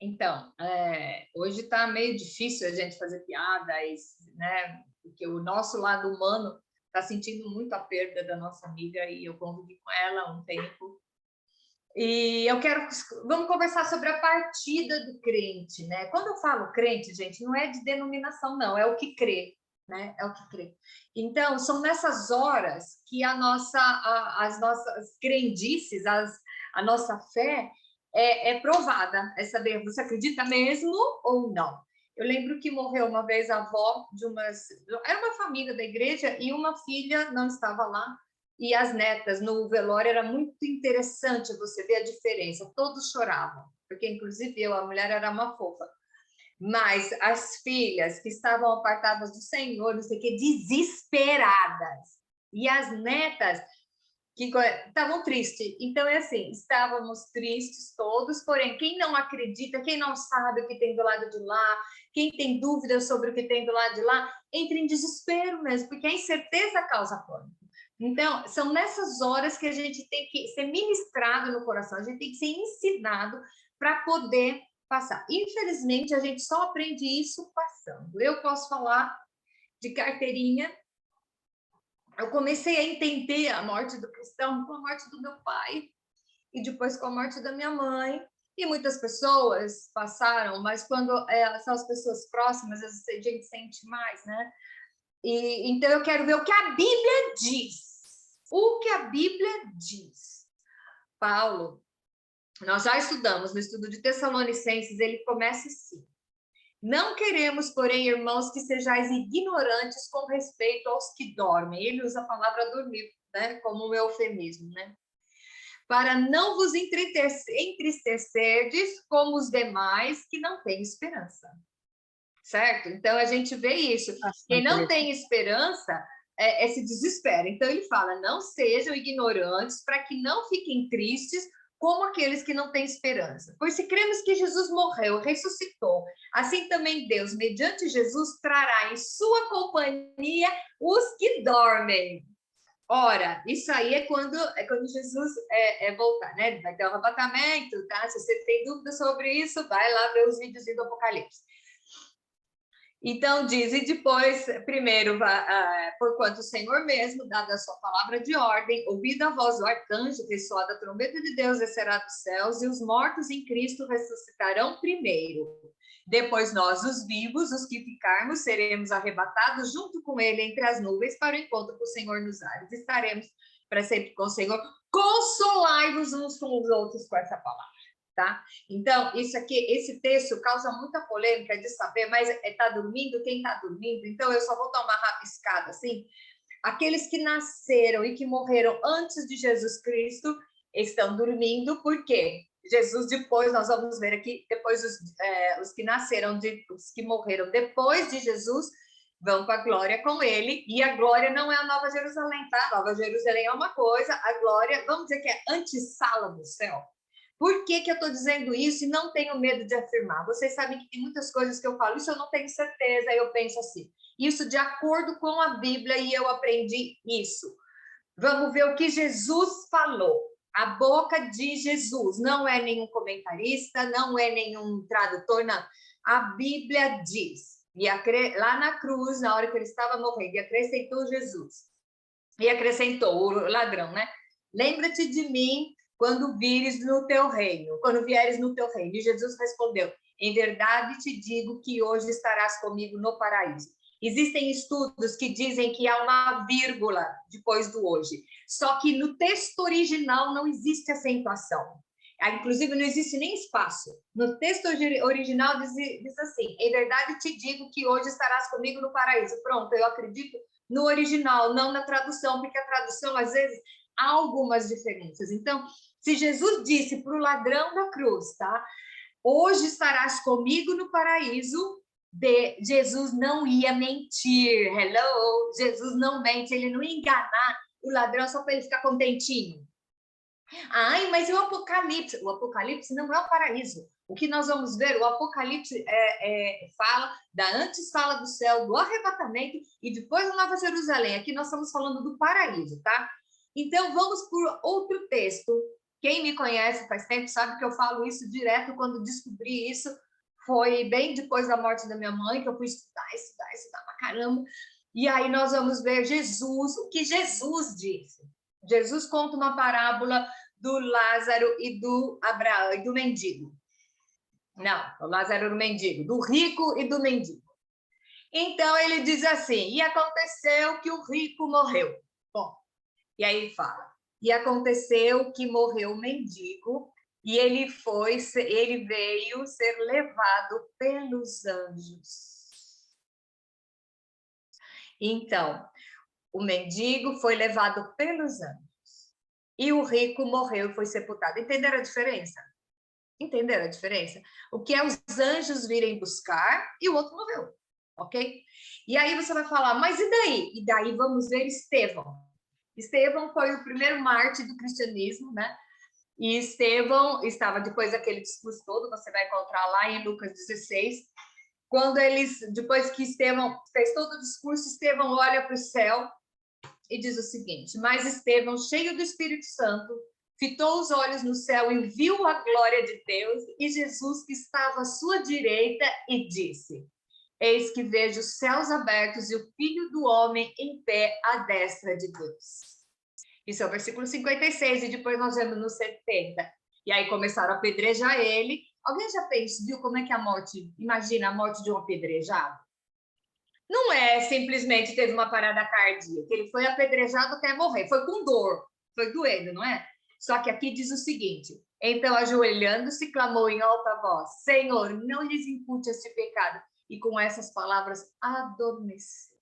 Então, hoje está meio difícil a gente fazer piadas, né? Porque o nosso lado humano está sentindo muito a perda da nossa amiga e eu convivi com ela há um tempo. E vamos conversar sobre a partida do crente, né? Quando eu falo crente, gente, não é de denominação, não, é o que crê, né? É o que crê. Então, são nessas horas que as nossas crendices, a nossa fé é provada, é saber, você acredita mesmo ou não? Eu lembro que morreu uma vez a avó era uma família da igreja e uma filha não estava lá, e as netas no velório. Era muito interessante você ver a diferença, todos choravam, porque inclusive a mulher era uma fofa, mas as filhas que estavam apartadas do Senhor, não sei o que, desesperadas, e as netas que estavam tristes. Então é assim, estávamos tristes todos, porém quem não acredita, quem não sabe o que tem do lado de lá, quem tem dúvidas sobre o que tem do lado de lá, entra em desespero mesmo, porque a incerteza causa pânico. Então, são nessas horas que a gente tem que ser ministrado no coração, a gente tem que ser ensinado para poder passar. Infelizmente, a gente só aprende isso passando. Eu posso falar de carteirinha. Eu comecei a entender a morte do cristão com a morte do meu pai e depois com a morte da minha mãe. E muitas pessoas passaram, mas quando são as pessoas próximas, a gente sente mais, né? Então, eu quero ver o que a Bíblia diz. O que a Bíblia diz. Paulo, nós já estudamos no estudo de Tessalonicenses, ele começa assim: não queremos, porém, irmãos, que sejais ignorantes com respeito aos que dormem. Ele usa a palavra dormir, né, como um eufemismo, né? Para não vos entristecerdes como os demais que não têm esperança. Certo? Então, a gente vê isso. Quem não tem esperança se desespera. Então, ele fala, não sejam ignorantes para que não fiquem tristes como aqueles que não têm esperança. Pois se cremos que Jesus morreu, ressuscitou, assim também Deus, mediante Jesus, trará em sua companhia os que dormem. Ora, isso aí é quando Jesus voltar, né? Vai ter o arrebatamento, tá? Se você tem dúvida sobre isso, vai lá ver os vídeos do Apocalipse. Então diz, e depois, primeiro, porquanto o Senhor mesmo, dada a sua palavra de ordem, ouvida a voz do arcanjo, ressoada a trombeta de Deus, descerá dos céus, e os mortos em Cristo ressuscitarão primeiro. Depois nós, os vivos, os que ficarmos, seremos arrebatados junto com ele entre as nuvens para o encontro com o Senhor nos ares. Estaremos para sempre com o Senhor. Consolai-vos uns com os outros com essa palavra. Tá? Então, esse texto causa muita polêmica de saber, mas está dormindo quem está dormindo? Então, eu só vou dar uma rabiscada assim. Aqueles que nasceram e que morreram antes de Jesus Cristo estão dormindo, porque Jesus, depois, nós vamos ver aqui, depois os que nasceram, os que morreram depois de Jesus, vão para a glória com ele, e a glória não é a Nova Jerusalém, tá? A Nova Jerusalém é uma coisa, a glória, vamos dizer que é antessala do céu. Por que eu estou dizendo isso e não tenho medo de afirmar? Vocês sabem que tem muitas coisas que eu falo, isso eu não tenho certeza, eu penso assim. Isso de acordo com a Bíblia, e eu aprendi isso. Vamos ver o que Jesus falou. A boca de Jesus, não é nenhum comentarista, não é nenhum tradutor, não. A Bíblia diz, e lá na cruz, na hora que ele estava morrendo, e acrescentou Jesus, e acrescentou o ladrão, né? Lembra-te de mim quando vieres no teu reino. E Jesus respondeu, em verdade te digo que hoje estarás comigo no paraíso. Existem estudos que dizem que há uma vírgula depois do hoje. Só que no texto original não existe acentuação. Inclusive, não existe nem espaço. No texto original diz assim, em verdade te digo que hoje estarás comigo no paraíso. Pronto, eu acredito no original, não na tradução, porque a tradução, às vezes, há algumas diferenças. Então, se Jesus disse para o ladrão da cruz, tá? Hoje estarás comigo no paraíso, Jesus não ia mentir. Hello? Jesus não mente, ele não ia enganar o ladrão só para ele ficar contentinho. Ai, mas e o Apocalipse? O Apocalipse não é o paraíso. O que nós vamos ver, o Apocalipse fala da antessala do céu, do arrebatamento, e depois da Nova Jerusalém. Aqui nós estamos falando do paraíso, tá? Então, vamos por outro texto Quem me conhece faz tempo sabe que eu falo isso direto. Quando descobri isso, foi bem depois da morte da minha mãe, que eu fui estudar pra caramba. E aí nós vamos ver Jesus, o que Jesus disse. Jesus conta uma parábola do Lázaro e do Abraão e do mendigo. Não, o Lázaro era o mendigo, do rico e do mendigo. Então ele diz assim: e aconteceu que o rico morreu. Bom, e aí ele fala: e aconteceu que morreu o mendigo e ele veio ser levado pelos anjos. Então, o mendigo foi levado pelos anjos e o rico morreu e foi sepultado. Entenderam a diferença? Entenderam a diferença? O que é os anjos virem buscar e o outro morreu, ok? E aí você vai falar, mas e daí? E daí vamos ver Estevão. Estevão foi o primeiro mártir do cristianismo, né? E Estevão estava, depois daquele discurso todo, você vai encontrar lá em Lucas 16, quando depois que Estevão fez todo o discurso, Estevão olha para o céu e diz o seguinte: mas Estevão, cheio do Espírito Santo, fitou os olhos no céu e viu a glória de Deus e Jesus que estava à sua direita e disse: eis que vejo os céus abertos e o Filho do Homem em pé à destra de Deus. Isso é o versículo 56, e depois nós vemos no 70. E aí começaram a apedrejar ele. Alguém já viu como é que a morte, imagina a morte de um apedrejado? Não é simplesmente teve uma parada cardíaca, ele foi apedrejado até morrer, foi com dor, foi doendo, não é? Só que aqui diz o seguinte: então, ajoelhando-se, clamou em alta voz: Senhor, não lhes impute este pecado. E com essas palavras, adormeceu.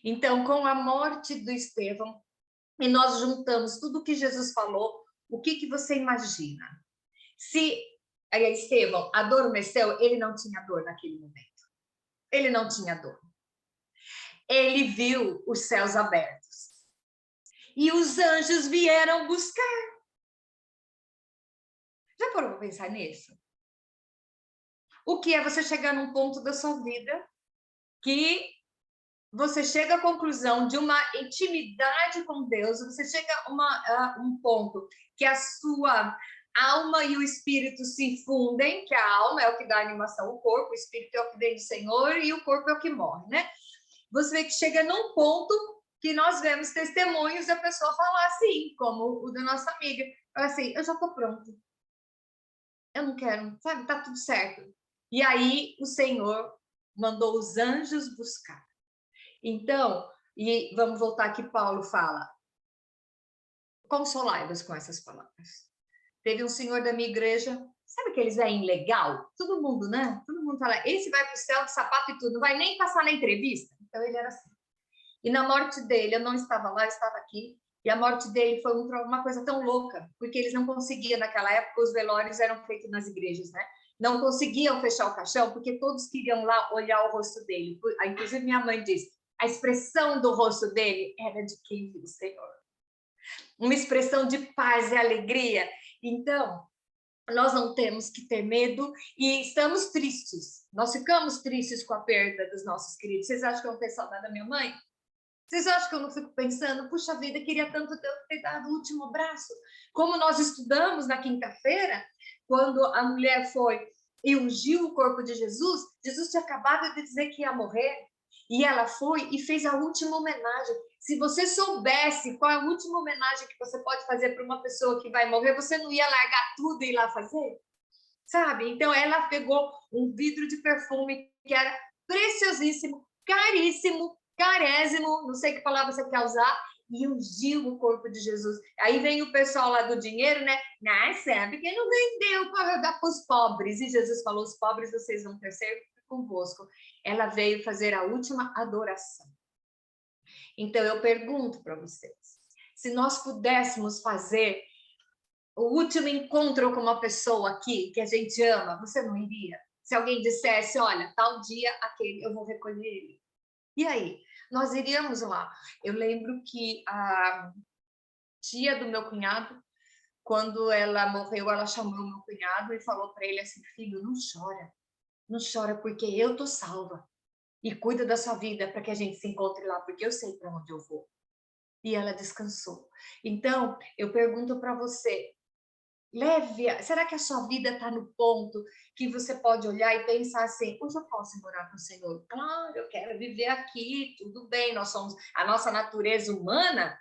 Então, com a morte do Estevão, e nós juntamos tudo o que Jesus falou, o que você imagina? Se Estevão adormeceu, ele não tinha dor naquele momento. Ele não tinha dor. Ele viu os céus abertos. E os anjos vieram buscar. Já parou para pensar nisso? O que é você chegar num ponto da sua vida que você chega à conclusão de uma intimidade com Deus, você chega a um ponto que a sua alma e o espírito se fundem, que a alma é o que dá animação ao corpo, o espírito é o que vem do Senhor e o corpo é o que morre, né? Você vê que chega num ponto que nós vemos testemunhos da pessoa falar assim, como o da nossa amiga, assim, eu já estou pronto, eu não quero, sabe, tá tudo certo. E aí o Senhor mandou os anjos buscar. Então, e vamos voltar aqui, Paulo fala, consolai-vos com essas palavras. Teve um senhor da minha igreja, sabe aqueles aí legal? Todo mundo, né? Todo mundo fala, esse vai para o céu de sapato e tudo, não vai nem passar na entrevista. Então ele era assim. E na morte dele, eu não estava lá, eu estava aqui, e a morte dele foi uma coisa tão louca, porque eles não conseguiam, naquela época, os velórios eram feitos nas igrejas, né? Não conseguiam fechar o caixão, porque todos queriam lá olhar o rosto dele. Inclusive, minha mãe disse, a expressão do rosto dele era de quem viu o Senhor. Uma expressão de paz e alegria. Então, nós não temos que ter medo e estamos tristes. Nós ficamos tristes com a perda dos nossos queridos. Vocês acham que eu não tenho saudade da minha mãe? Vocês acham que eu não fico pensando, puxa vida, queria tanto ter dado o último abraço? Como nós estudamos na quinta-feira, quando a mulher foi e ungiu o corpo de Jesus, Jesus tinha acabado de dizer que ia morrer, e ela foi e fez a última homenagem. Se você soubesse qual é a última homenagem que você pode fazer para uma pessoa que vai morrer, você não ia largar tudo e ir lá fazer? Sabe? Então, ela pegou um vidro de perfume que era preciosíssimo, caríssimo, carésimo, não sei que palavra você quer usar, e ungiu o corpo de Jesus. Aí vem o pessoal lá do dinheiro, né? Nossa, porque não vendeu para dar para os pobres. E Jesus falou, os pobres vocês vão ter sempre convosco. Ela veio fazer a última adoração. Então, eu pergunto para vocês, se nós pudéssemos fazer o último encontro com uma pessoa aqui que a gente ama, você não iria? Se alguém dissesse, olha, tal dia aquele eu vou recolher ele. E aí? Nós iríamos lá. Eu lembro que a tia do meu cunhado, quando ela morreu, ela chamou o meu cunhado e falou para ele assim, filho, não chora porque eu tô salva. E cuida da sua vida para que a gente se encontre lá, porque eu sei para onde eu vou. E ela descansou. Então, eu pergunto para você, Será que a sua vida está no ponto que você pode olhar e pensar assim, hoje eu posso morar com o Senhor? Claro, eu quero viver aqui, tudo bem, nós somos, a nossa natureza humana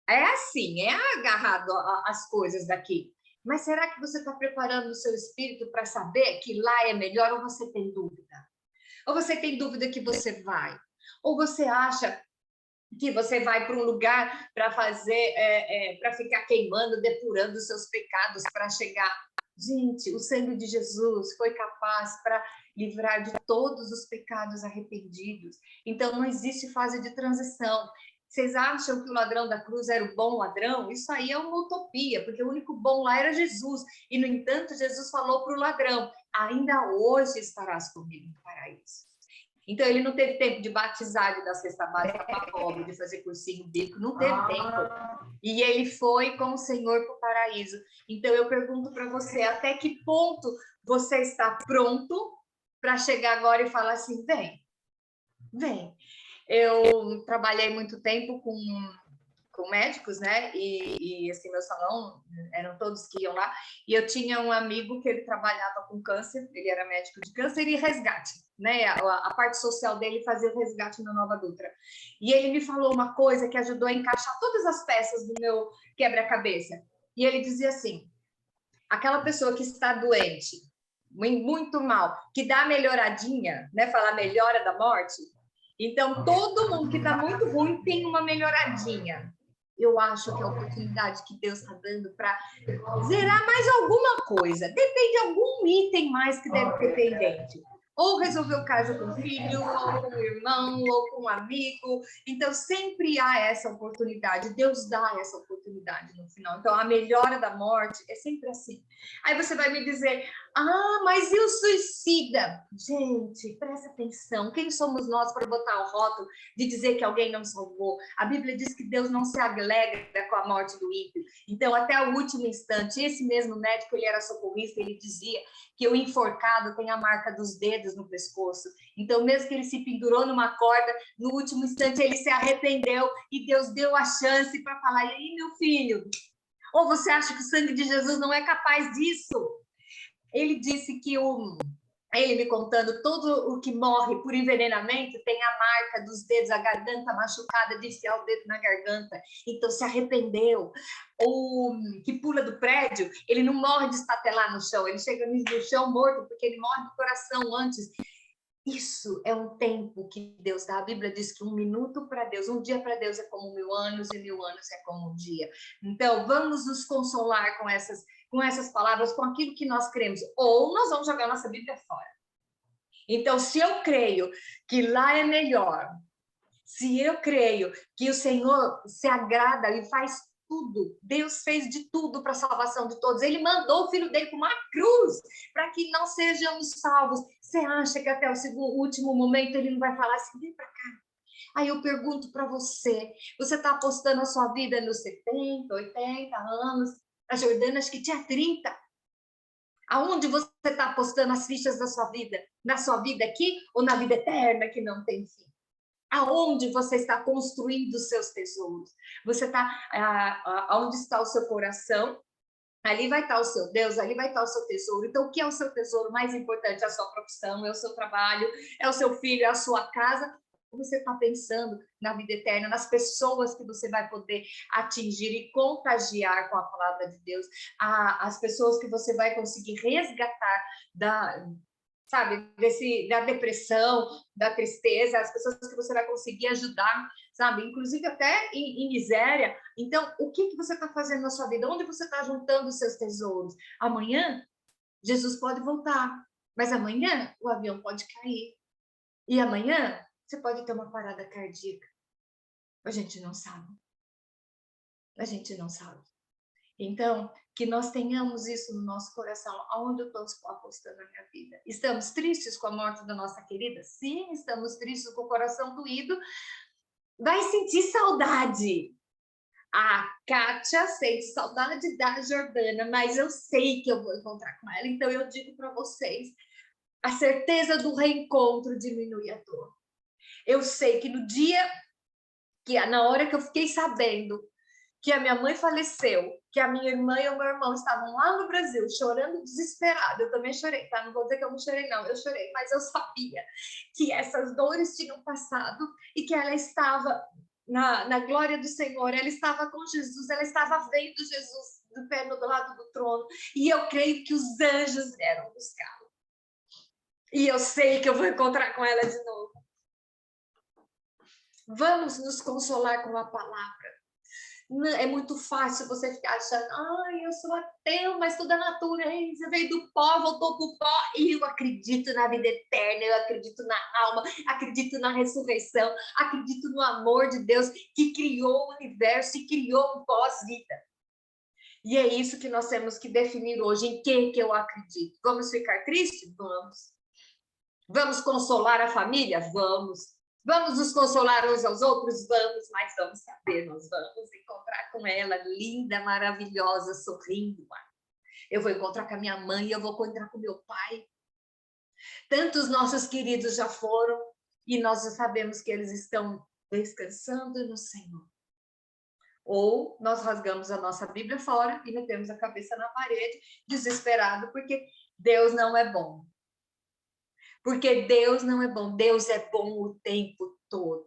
é assim, é agarrado às coisas daqui. Mas será que você está preparando o seu espírito para saber que lá é melhor ou você tem dúvida? Ou você tem dúvida que você vai? Ou você acha que você vai para um lugar para fazer, para ficar queimando, depurando os seus pecados para chegar? Gente, o sangue de Jesus foi capaz para livrar de todos os pecados arrependidos. Então, não existe fase de transição. Vocês acham que o ladrão da cruz era o bom ladrão? Isso aí é uma utopia, porque o único bom lá era Jesus. E, no entanto, Jesus falou para o ladrão: ainda hoje estarás comigo no paraíso. Então, ele não teve tempo de batizar, de dar cesta básica para pobre, de fazer cursinho bíblico, não teve tempo. E ele foi com o Senhor para o paraíso. Então, eu pergunto para você, até que ponto você está pronto para chegar agora e falar assim, vem. Eu trabalhei muito tempo com médicos, né? E assim, meu salão eram todos que iam lá. E eu tinha um amigo que ele trabalhava com câncer, ele era médico de câncer e resgate, né? A parte social dele fazia o resgate na Nova Dutra. E ele me falou uma coisa que ajudou a encaixar todas as peças do meu quebra-cabeça. E ele dizia assim: aquela pessoa que está doente, muito mal, que dá melhoradinha, né? Falar melhora da morte. Então, todo mundo que está muito ruim tem uma melhoradinha. Eu acho que é a oportunidade que Deus está dando para zerar mais alguma coisa. Depende de algum item mais que deve ter pendente. Ou resolver o caso com o filho, ou com o irmão, ou com um amigo. Então, sempre há essa oportunidade. Deus dá essa oportunidade no final. Então, a melhora da morte é sempre assim. Aí você vai me dizer, mas e o suicida? Gente, presta atenção. Quem somos nós para botar o rótulo de dizer que alguém não salvou? A Bíblia diz que Deus não se alegra com a morte do ímpio. Então, até o último instante, esse mesmo médico, ele era socorrista, ele dizia que o enforcado tem a marca dos dedos no pescoço. Então, mesmo que ele se pendurou numa corda, no último instante ele se arrependeu e Deus deu a chance para falar, e aí, meu filho? Ou você acha que o sangue de Jesus não é capaz disso? Ele disse que ele me contando, todo o que morre por envenenamento tem a marca dos dedos, a garganta machucada de enfiar o dedo na garganta. Então se arrependeu. O que pula do prédio, ele não morre de estatelar no chão, ele chega no chão morto porque ele morre do coração antes. Isso é um tempo que Deus dá. A Bíblia diz que um minuto para Deus, um dia para Deus é como 1000 anos e 1000 anos é como um dia. Então, vamos nos consolar com essas palavras, com aquilo que nós cremos. Ou nós vamos jogar nossa Bíblia fora. Então, se eu creio que lá é melhor, se eu creio que o Senhor se agrada e faz tudo, Deus fez de tudo para a salvação de todos. Ele mandou o filho dele para uma cruz para que não sejamos salvos. Você acha que até o último momento ele não vai falar assim, vem para cá? Aí eu pergunto para você, você está apostando a sua vida nos 70, 80 anos? A Jordana acho que tinha 30. Aonde você está apostando as fichas da sua vida? Na sua vida aqui ou na vida eterna que não tem fim? Aonde você está construindo os seus tesouros? Você está, aonde está o seu coração? Ali vai estar o seu Deus, ali vai estar o seu tesouro. Então, o que é o seu tesouro mais importante? É a sua profissão, é o seu trabalho, é o seu filho, é a sua casa? Ou você está pensando na vida eterna, nas pessoas que você vai poder atingir e contagiar com a palavra de Deus, as pessoas que você vai conseguir resgatar sabe, da depressão, da tristeza, as pessoas que você vai conseguir ajudar, sabe, inclusive até em miséria. Então, o que você está fazendo na sua vida? Onde você está juntando os seus tesouros? Amanhã, Jesus pode voltar, mas amanhã o avião pode cair. E amanhã, você pode ter uma parada cardíaca. A gente não sabe. A gente não sabe. Então, que nós tenhamos isso no nosso coração, aonde eu estou apostando a minha vida. Estamos tristes com a morte da nossa querida? Sim, estamos tristes com o coração doído. Vai sentir saudade. A Kátia sente saudade da Jordana, mas eu sei que eu vou encontrar com ela. Então, eu digo para vocês, a certeza do reencontro diminui a dor. Eu sei que no dia, na hora que eu fiquei sabendo que a minha mãe faleceu, que a minha irmã e o meu irmão estavam lá no Brasil, chorando desesperado. Eu também chorei, tá? Não vou dizer que eu não chorei, não. Eu chorei, mas eu sabia que essas dores tinham passado e que ela estava na glória do Senhor, ela estava com Jesus, ela estava vendo Jesus do pé do lado do trono. E eu creio que os anjos vieram buscá-la. E eu sei que eu vou encontrar com ela de novo. Vamos nos consolar com a palavra. É muito fácil você ficar achando, ai, eu sou ateu, mas toda a natureza veio do pó, voltou para o pó, e eu acredito na vida eterna, eu acredito na alma, acredito na ressurreição, acredito no amor de Deus que criou o universo e criou um pós-vida. E é isso que nós temos que definir hoje, em que eu acredito. Vamos ficar tristes? Vamos. Vamos consolar a família? Vamos. Vamos nos consolar uns aos outros? Vamos, mas vamos saber, nós vamos encontrar com ela, linda, maravilhosa, sorrindo. Eu vou encontrar com a minha mãe, eu vou encontrar com meu pai. Tantos nossos queridos já foram, e nós sabemos que eles estão descansando no Senhor. Ou nós rasgamos a nossa Bíblia fora e metemos a cabeça na parede, desesperado, porque Deus não é bom. Porque Deus não é bom, Deus é bom o tempo todo.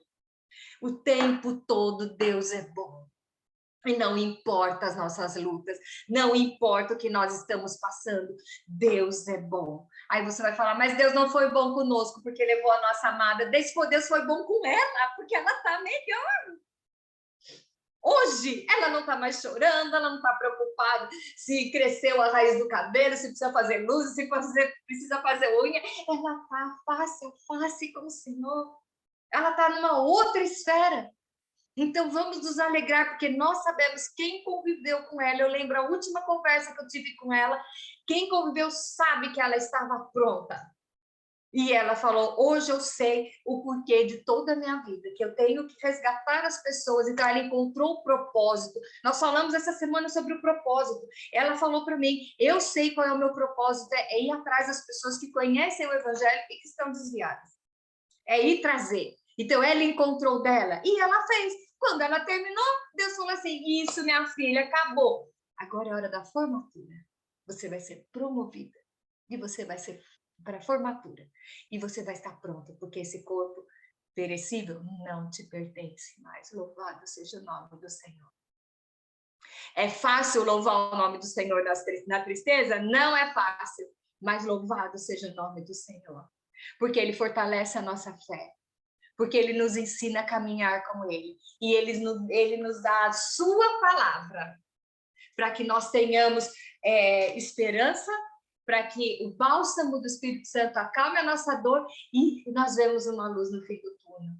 O tempo todo Deus é bom. E não importa as nossas lutas, não importa o que nós estamos passando, Deus é bom. Aí você vai falar, mas Deus não foi bom conosco porque levou a nossa amada. Deus foi bom com ela, porque ela está melhor. Hoje, ela não está mais chorando, ela não está preocupada se cresceu a raiz do cabelo, se precisa fazer luz, se precisa fazer unha. Ela está face a face com o Senhor. Ela está numa outra esfera. Então, vamos nos alegrar, porque nós sabemos quem conviveu com ela. Eu lembro a última conversa que eu tive com ela. Quem conviveu sabe que ela estava pronta. E ela falou, hoje eu sei o porquê de toda a minha vida, que eu tenho que resgatar as pessoas. Então, ela encontrou o propósito. Nós falamos essa semana sobre o propósito. Ela falou para mim, eu sei qual é o meu propósito, é ir atrás das pessoas que conhecem o Evangelho e que estão desviadas. É ir trazer. Então, ela encontrou dela e ela fez. Quando ela terminou, Deus falou assim, isso, minha filha, acabou. Agora é hora da formatura. Você vai ser promovida e você vai ser para a formatura. E você vai estar pronta, porque esse corpo perecível não te pertence mais. Louvado seja o nome do Senhor. É fácil louvar o nome do Senhor na tristeza? Não é fácil, mas louvado seja o nome do Senhor. Porque Ele fortalece a nossa fé. Porque Ele nos ensina a caminhar com Ele. E Ele nos dá a sua palavra para que nós tenhamos esperança, para que o bálsamo do Espírito Santo acalme a nossa dor e nós vemos uma luz no fim do túnel.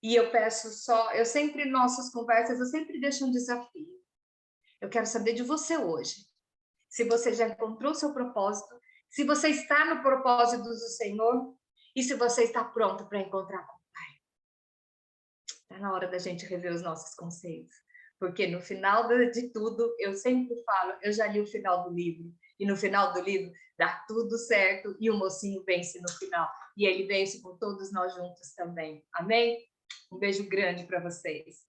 E eu peço eu sempre, em nossas conversas, eu sempre deixo um desafio. Eu quero saber de você hoje. Se você já encontrou o seu propósito, se você está no propósito do Senhor e se você está pronto para encontrar com o Pai. Está na hora da gente rever os nossos conceitos. Porque no final de tudo, eu sempre falo, eu já li o final do livro. E no final do livro, dá tudo certo e o mocinho vence no final. E ele vence com todos nós juntos também. Amém? Um beijo grande para vocês.